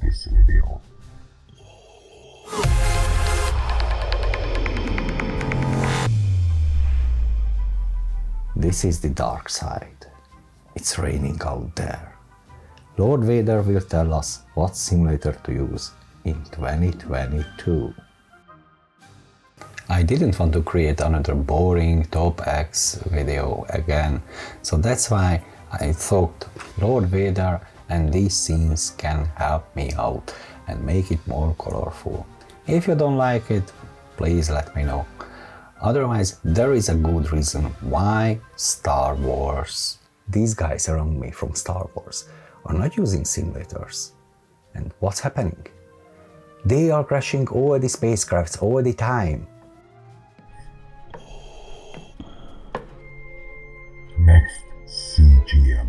this video. This is the dark side. It's raining out there. Lord Vader will tell us what simulator to use in 2022. I didn't want to create another boring top X video again, so that's why I thought Lord Vader and these scenes can help me out and make it more colorful. If you don't like it, please let me know. Otherwise, there is a good reason why Star Wars. These guys around me from Star Wars are not using simulators. And what's happening? They are crashing all the spacecrafts all the time. Next CGM.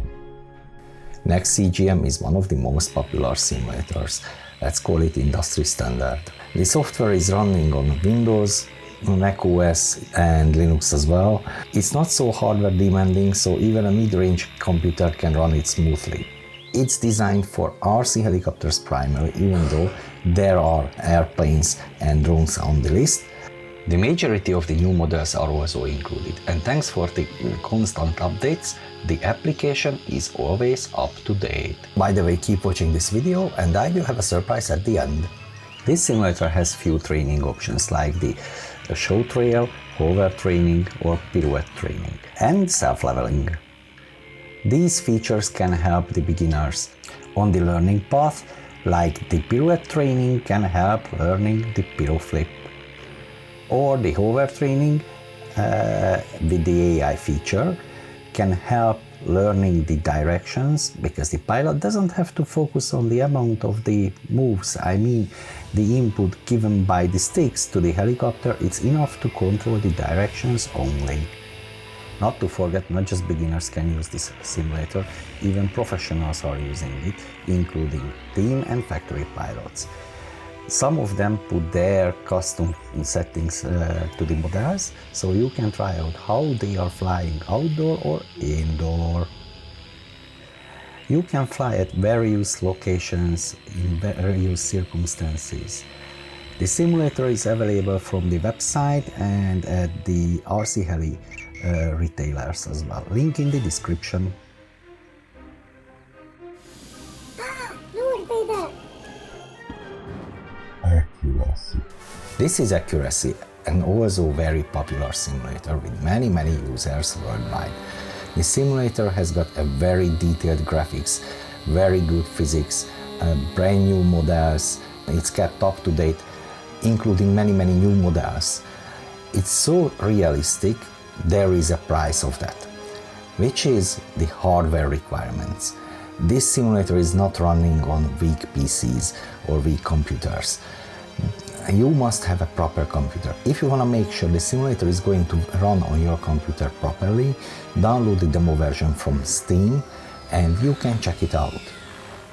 Next CGM is one of the most popular simulators. Let's call it industry standard. The software is running on Windows, Mac OS and Linux as well. It's not so hardware demanding, so even a mid-range computer can run it smoothly. It's designed for RC helicopters primarily, even though there are airplanes and drones on the list. The majority of the new models are also included, and thanks for the constant updates, the application is always up to date. By the way, keep watching this video and I will have a surprise at the end. This simulator has few training options like the show trail, hover training or pirouette training, and self-leveling. These features can help the beginners on the learning path, like the pirouette training can help learning the piro flip, or the hover training with the AI feature can help learning the directions, because the pilot doesn't have to focus on the amount of the moves. I mean, the input given by the sticks to the helicopter, it's enough to control the directions only. Not to forget, not just beginners can use this simulator, even professionals are using it, including team and factory pilots. Some of them put their custom settings to the models, so you can try out how they are flying outdoor or indoor. You can fly at various locations in various circumstances. The simulator is available from the website and at the RC Heli retailers as well. Link in the description. Lord Vader! Accuracy. This is Accuracy, and also very popular simulator with many users worldwide. The simulator has got a very detailed graphics, very good physics, brand new models, it's kept up to date, including many new models. It's so realistic, there is a price of that, which is the hardware requirements. This simulator is not running on weak PCs or weak computers. You must have a proper computer. If you want to make sure the simulator is going to run on your computer properly, download the demo version from Steam and you can check it out.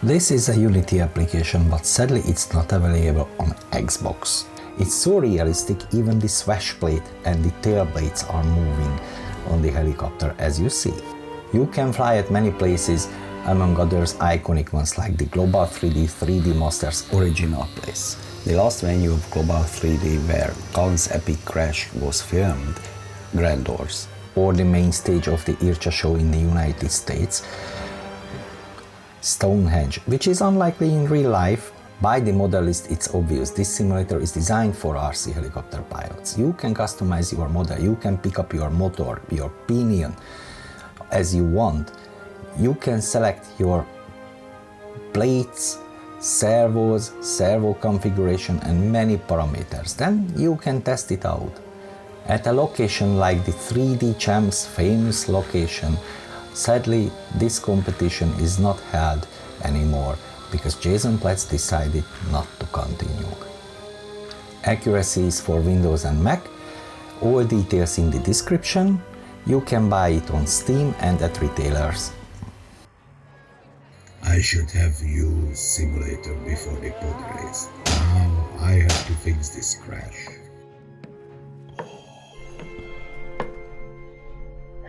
This is a Unity application, but sadly it's not available on Xbox. It's so realistic, even the swash plate and the tail blades are moving on the helicopter, as you see. You can fly at many places, among others iconic ones like the Global 3D Masters original place. The last venue of Global 3D where Khan's epic crash was filmed, Grandors, or the main stage of the IRCHA show in the United States, Stonehenge, which is unlikely in real life. By the model list, it's obvious this simulator is designed for RC helicopter pilots. You can customize your model, you can pick up your motor, your pinion as you want. You can select your plates, servos, servo configuration and many parameters. Then you can test it out. At a location like the 3D Champs famous location, sadly this competition is not held anymore because Jason Platts decided not to continue. Accuracy is for Windows and Mac. All details in the description. You can buy it on Steam and at retailers. I should have used simulator before the pod race. Now I have to fix this crash.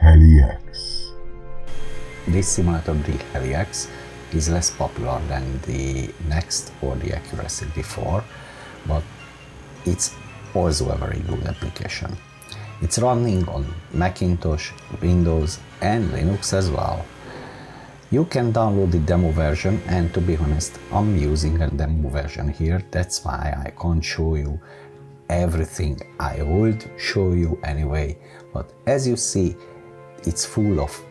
HeliX. This simulator, the HeliX, is less popular than the Next or the Accuracy before, but it's also a very good application. It's running on Macintosh, Windows and Linux as well. You can download the demo version, and to be honest, I'm using a demo version here, that's why I can't show you everything. I would show you anyway, but as you see, it's full of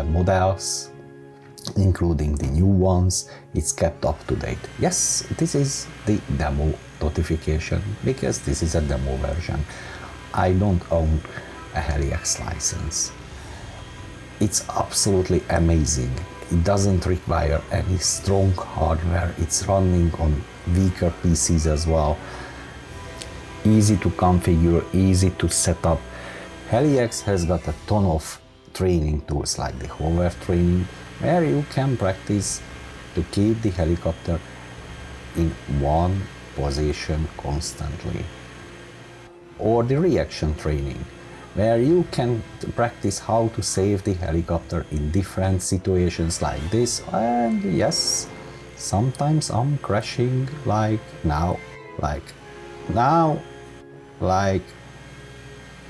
models, including the new ones. It's kept up to date. Yes, this is the demo notification because this is a demo version. I don't own a HeliX license. It's absolutely amazing. It doesn't require any strong hardware. It's running on weaker PCs as well. Easy to configure, easy to set up. HeliX has got a ton of training tools like the hover training, where you can practice to keep the helicopter in one position constantly. Or the reaction training, where you can practice how to save the helicopter in different situations like this. And yes, sometimes I'm crashing like now,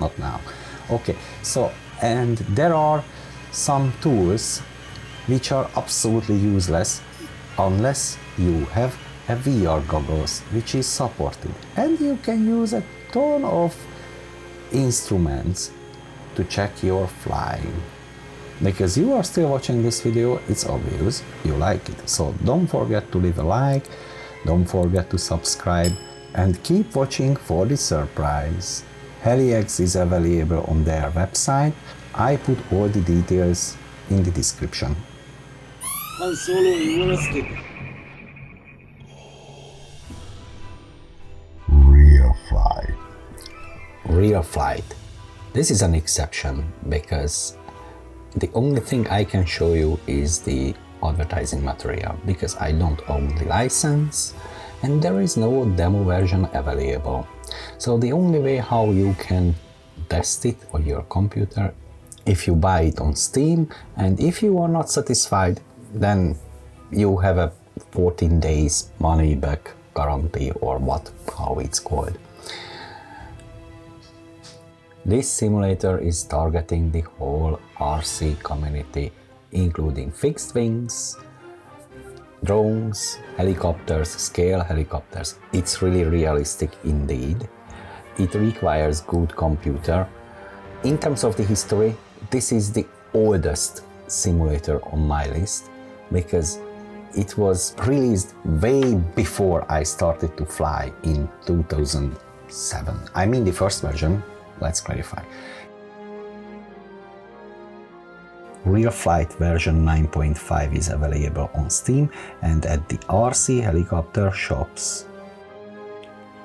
not now. Okay, so, and there are some tools which are absolutely useless unless you have a VR goggles which is supported, and you can use a ton of instruments to check your flying. Because you are still watching this video, it's obvious you like it. So don't forget to leave a like, don't forget to subscribe, and keep watching for the surprise. HeliX is available on their website. I put all the details in the description. Han Solo, you wanna skip? Real flight. Real flight. This is an exception because the only thing I can show you is the advertising material, because I don't own the license and there is no demo version available. So the only way how you can test it on your computer, if you buy it on Steam, and if you are not satisfied, then you have a 14 days money back guarantee, or how it's called. This simulator is targeting the whole RC community, including fixed wings, drones, helicopters, scale helicopters. It's really realistic indeed. It requires good computer. In terms of the history, this is the oldest simulator on my list because it was released way before I started to fly in 2007. I mean the first version, let's clarify. Real Flight version 9.5 is available on Steam and at the RC helicopter shops.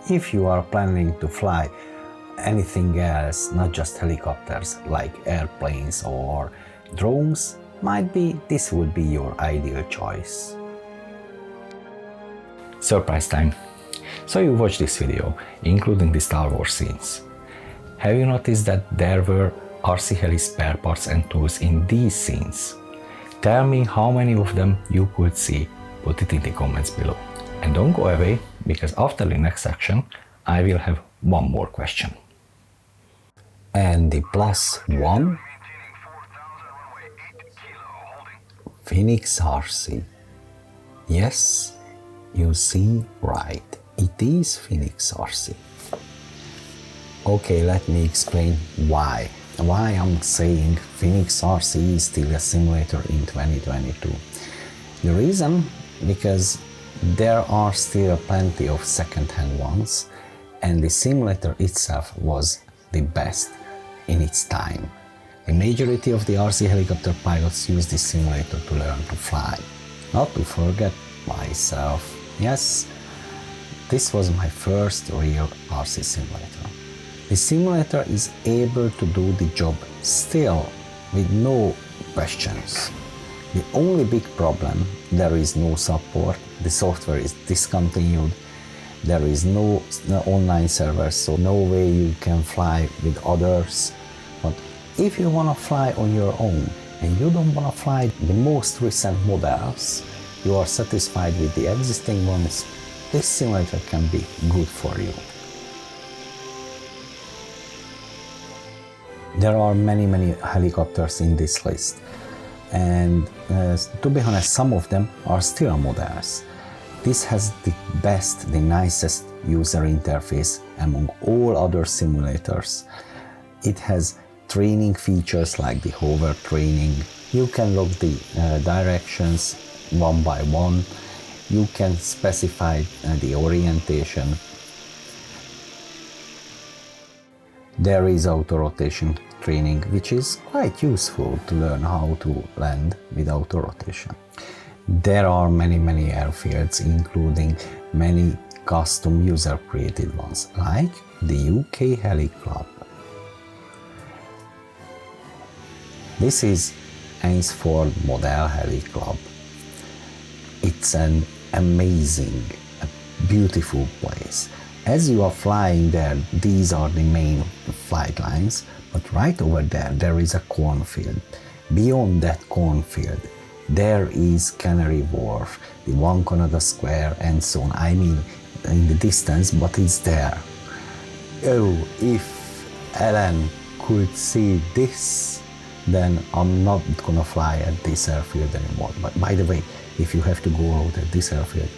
If you are planning to fly anything else, not just helicopters, like airplanes or drones, this would be your ideal choice. Surprise time! So you watched this video, including the Star Wars scenes. Have you noticed that there were RC Heli spare parts and tools in these scenes? Tell me how many of them you could see, put it in the comments below. And don't go away, because after the next section, I will have one more question. And the +1? Phoenix RC. Yes, you see right, it is Phoenix RC. Okay, let me explain why I'm saying Phoenix RC is still a simulator in 2022. The reason, because there are still plenty of second-hand ones, and the simulator itself was the best in its time. The majority of the RC helicopter pilots use this simulator to learn to fly. Not to forget myself. Yes, this was my first real RC simulator. The simulator is able to do the job still with no questions. The only big problem, there is no support, the software is discontinued, there is no online server, so no way you can fly with others. But if you want to fly on your own and you don't want to fly the most recent models, you are satisfied with the existing ones, this simulator can be good for you. There are many helicopters in this list, and to be honest, some of them are still models. This has the best, the nicest user interface among all other simulators. It has training features like the hover training. You can log the directions one by one. You can specify the orientation. There is auto-rotation training, which is quite useful to learn how to land with auto-rotation. There are many airfields, including many custom user-created ones, like the UK Heli Club. This is Ainsford Model Heli Club. It's an amazing, beautiful place. As you are flying there, these are the main flight lines, but right over there, there is a cornfield. Beyond that cornfield, there is Canary Wharf, the One Canada Square, and so on. I mean, in the distance, but it's there. Oh, if Alan could see this, then I'm not gonna fly at this airfield anymore. But by the way, if you have to go out at this airfield,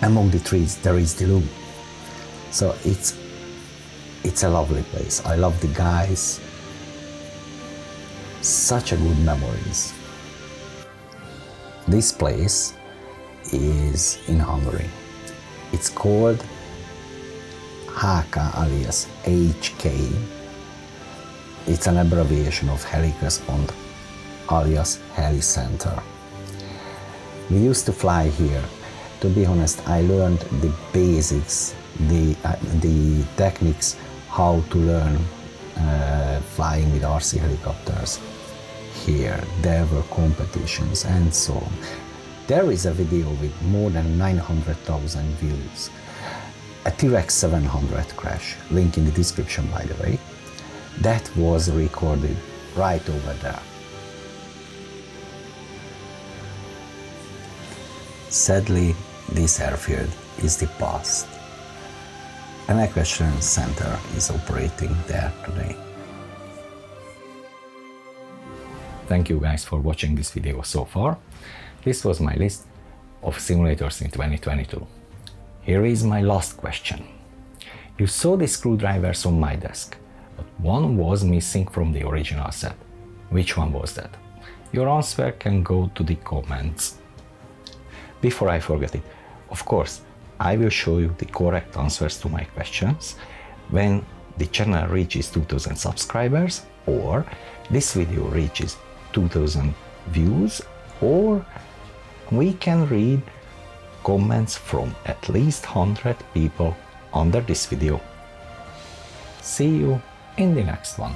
among the trees there is the loom. So it's a lovely place. I love the guys. Such a good memories. This place is in Hungary. It's called HK alias HK. It's an abbreviation of Helicrespond alias Heli Center. We used to fly here. To be honest, I learned the basics, the techniques, how to learn flying with RC helicopters here. There were competitions and so on. There is a video with more than 900,000 views. A T-Rex 700 crash, link in the description by the way, that was recorded right over there. Sadly, this airfield is the past. An equestrian center is operating there today. Thank you guys for watching this video so far. This was my list of simulators in 2022. Here is my last question. You saw the screwdrivers on my desk, but one was missing from the original set. Which one was that? Your answer can go to the comments. Before I forget it, of course, I will show you the correct answers to my questions when the channel reaches 2000 subscribers, or this video reaches 2000 views, or we can read comments from at least 100 people under this video. See you in the next one.